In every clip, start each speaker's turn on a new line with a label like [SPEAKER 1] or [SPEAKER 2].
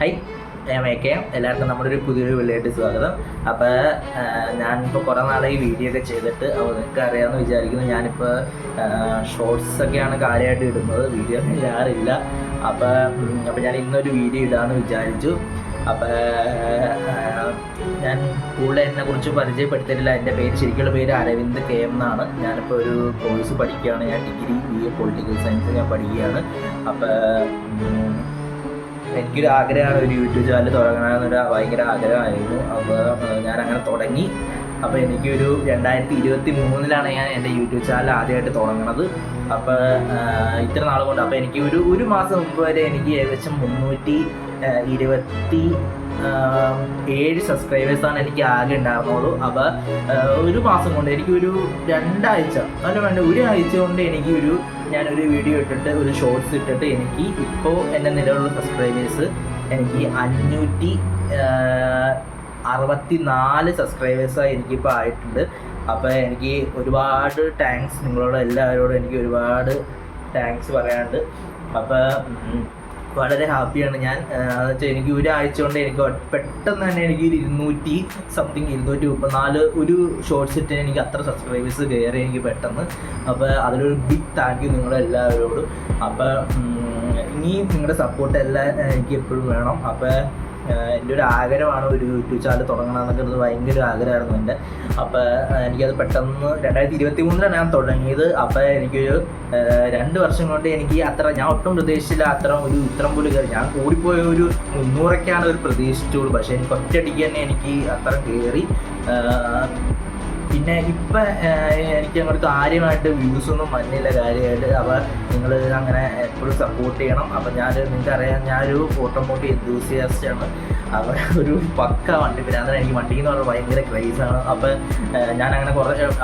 [SPEAKER 1] High ഏമയൊക്കെ എല്ലാവർക്കും നമ്മുടെ ഒരു പുതിയൊരു വീഡിയോയിട്ട് സ്വാഗതം. അപ്പോൾ ഞാനിപ്പോൾ കുറേ നാളായി വീഡിയോ ഒക്കെ ചെയ്തിട്ട് നിങ്ങൾക്ക് അറിയാമെന്ന് വിചാരിക്കുന്നു. ഞാനിപ്പോൾ ഷോർട്സൊക്കെയാണ് കാര്യമായിട്ട് ഇടുന്നത്, വീഡിയോ ഒന്നും ഇടാറില്ല. അപ്പോൾ ഞാൻ ഇന്നൊരു വീഡിയോ ഇടാമെന്ന് വിചാരിച്ചു. അപ്പോൾ ഞാൻ കൂടുതൽ എന്നെക്കുറിച്ച് പരിചയപ്പെടുത്തിയിട്ടില്ല. എൻ്റെ പേര് ശരിക്കുള്ള പേര് അരവിന്ദ് കെ എം എന്നാണ്. ഞാനിപ്പോൾ ഒരു കോഴ്സ് പഠിക്കുകയാണ്. ഞാൻ ഡിഗ്രി BA പൊളിറ്റിക്കൽ സയൻസ് ഞാൻ പഠിക്കുകയാണ്. അപ്പോൾ എനിക്കൊരു ആഗ്രഹമാണ് ഒരു യൂട്യൂബ് ചാനൽ തുടങ്ങണമെന്നൊരു ഭയങ്കര ആഗ്രഹമായിരുന്നു. അപ്പോൾ ഞാനങ്ങനെ തുടങ്ങി. അപ്പോൾ എനിക്കൊരു 2023 ഞാൻ എൻ്റെ യൂട്യൂബ് ചാനൽ ആദ്യമായിട്ട് തുടങ്ങണത്. അപ്പോൾ ഇത്ര നാൾ കൊണ്ട് അപ്പോൾ എനിക്ക് ഒരു മാസം മുമ്പ് വരെ എനിക്ക് ഏകദേശം 327 സബ്സ്ക്രൈബേഴ്സാണ് എനിക്ക് ആകെ ഉണ്ടായിരുന്നുള്ളൂ. അപ്പോൾ ഒരു മാസം കൊണ്ട് എനിക്കൊരു 2 ആഴ്ച അല്ല വേണ്ട 1 ആഴ്ച കൊണ്ട് ഞാനൊരു വീഡിയോ ഇട്ടിട്ട് ഒരു ഷോർട്സ് ഇട്ടിട്ട് എനിക്ക് ഇപ്പോൾ എൻ്റെ നിലവിലുള്ള സബ്സ്ക്രൈബേഴ്സ് എനിക്ക് 564 സബ്സ്ക്രൈബേഴ്സാണ് എനിക്കിപ്പോൾ ആയിട്ടുണ്ട്. അപ്പോൾ എനിക്ക് ഒരുപാട് താങ്ക്സ്, നിങ്ങളോട് എല്ലാവരോടും എനിക്ക് ഒരുപാട് താങ്ക്സ് പറയാനുണ്ട്. അപ്പോൾ വളരെ ഹാപ്പിയാണ് ഞാൻ. എന്ന് വെച്ചാൽ എനിക്ക് 1 ആഴ്ച കൊണ്ട് എനിക്ക് പെട്ടെന്ന് തന്നെ എനിക്ക് 234 ഒരു ഷോർട്സ് ഇട്ട് എനിക്ക് അത്ര സബ്സ്ക്രൈബേഴ്സ് കയറി എനിക്ക് പെട്ടെന്ന്. അപ്പോൾ അതിലൊരു ബിഗ് താങ്ക് യു നിങ്ങളെല്ലാവരോടും. അപ്പോൾ ഇനി നിങ്ങളുടെ സപ്പോർട്ട് എല്ലാം എനിക്ക് എപ്പോഴും വേണം. അപ്പോൾ എൻ്റെ ഒരു ആഗ്രഹമാണ് ഒരു യൂട്യൂബ് ചാനൽ തുടങ്ങണമെന്നൊക്കെ ഭയങ്കര ആഗ്രഹമായിരുന്നു എൻ്റെ. അപ്പോൾ എനിക്കത് പെട്ടെന്ന് 2023 ഞാൻ തുടങ്ങിയത്. അപ്പോൾ എനിക്കൊരു 2 വർഷം കൊണ്ട് എനിക്ക് ഞാൻ ഒട്ടും പ്രതീക്ഷിച്ചില്ല ഇത്രം പോലും കയറി. ഞാൻ കൂടിപ്പോയ ഒരു 300 ഒരു പ്രതീക്ഷിച്ചുള്ളൂ. പക്ഷേ എനിക്ക് ഒറ്റയടിക്ക് തന്നെ എനിക്ക് അത്ര കയറി. പിന്നെ ഇപ്പം എനിക്ക് അങ്ങോട്ട് കാര്യമായിട്ട് വ്യൂസൊന്നും വന്നില്ല കാര്യമായിട്ട്. അപ്പോൾ നിങ്ങൾ അങ്ങനെ എപ്പോഴും സപ്പോർട്ട് ചെയ്യണം. അപ്പോൾ നിങ്ങൾക്കറിയാം ഞാനൊരു ഓട്ടോമോട്ടീവ് എന്തൂസിയാസ്റ്റാണ്. അപ്പോൾ ഒരു പക്ക വണ്ടി ഭ്രാന്തനാണ്. എനിക്ക് വണ്ടി എന്ന് പറഞ്ഞാൽ ഭയങ്കര ക്രൈസാണ്. അപ്പോൾ ഞാനങ്ങനെ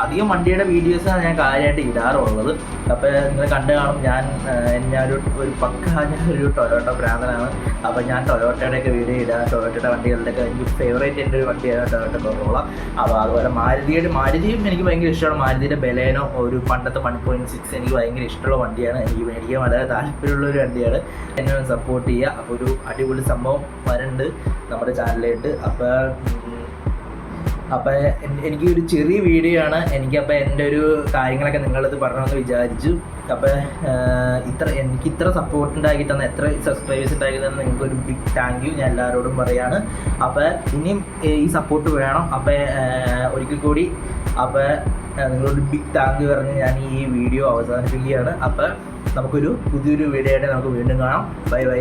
[SPEAKER 1] അധികം വണ്ടിയുടെ വീഡിയോസാണ് ഞാൻ കാര്യമായിട്ട് ഇടാറുള്ളത്. അപ്പോൾ നിങ്ങൾ കണ്ടു കാണും ഞാനൊരു ടൊയോട്ട ഭ്രാന്തനാണ്. അപ്പോൾ ഞാൻ ടൊയോട്ടയുടെയൊക്കെ വീഡിയോ ഇടാം. ടൊയോട്ടയുടെ വണ്ടികളുടെയൊക്കെ എനിക്ക് ഫേവറേറ്റ് എൻ്റെ ഒരു വണ്ടിയാണ് ടൊയോട്ട കൊറോള. അപ്പോൾ അതുപോലെ മാരുതിയും എനിക്ക് ഭയങ്കര ഇഷ്ടമാണ്. മാരുതിയുടെ ബലേനോ ഒരു പണ്ടത്തെ 1.6 എനിക്ക് ഭയങ്കര ഇഷ്ടമുള്ള വണ്ടിയാണ്. എനിക്ക് മേടിക്കാൻ വളരെ താല്പര്യമുള്ളൊരു വണ്ടിയാണ്. എന്നെ സപ്പോർട്ട് ചെയ്യുക. അപ്പോൾ ഒരു അടിപൊളി സംഭവം വരുന്നുണ്ട് നമ്മുടെ ചാനലിലായിട്ട്. അപ്പോൾ എനിക്ക് ഒരു ചെറിയ വീഡിയോ ആണ്. എനിക്കപ്പോൾ എൻ്റെ ഒരു കാര്യങ്ങളൊക്കെ നിങ്ങളത് പറഞ്ഞതെന്ന് വിചാരിച്ചു. അപ്പോൾ എനിക്ക് ഇത്ര സപ്പോർട്ട് ഉണ്ടാക്കി തന്ന, എത്ര സബ്സ്ക്രൈബേഴ്സ് ഉണ്ടാക്കി തന്ന നിങ്ങൾക്കൊരു ബിഗ് താങ്ക് യു ഞാൻ എല്ലാവരോടും പറയുകയാണ്. അപ്പോൾ ഇനിയും ഈ സപ്പോർട്ട് വേണം. അപ്പോൾ ഒരിക്കൽ കൂടി നിങ്ങളോട് ബിഗ് താങ്ക് യു പറഞ്ഞ് ഞാൻ ഈ വീഡിയോ അവസാനിപ്പിക്കുകയാണ്. അപ്പോൾ നമുക്കൊരു പുതിയൊരു വീഡിയോ ആയിട്ട് നമുക്ക് വീണ്ടും കാണാം. Bye bye.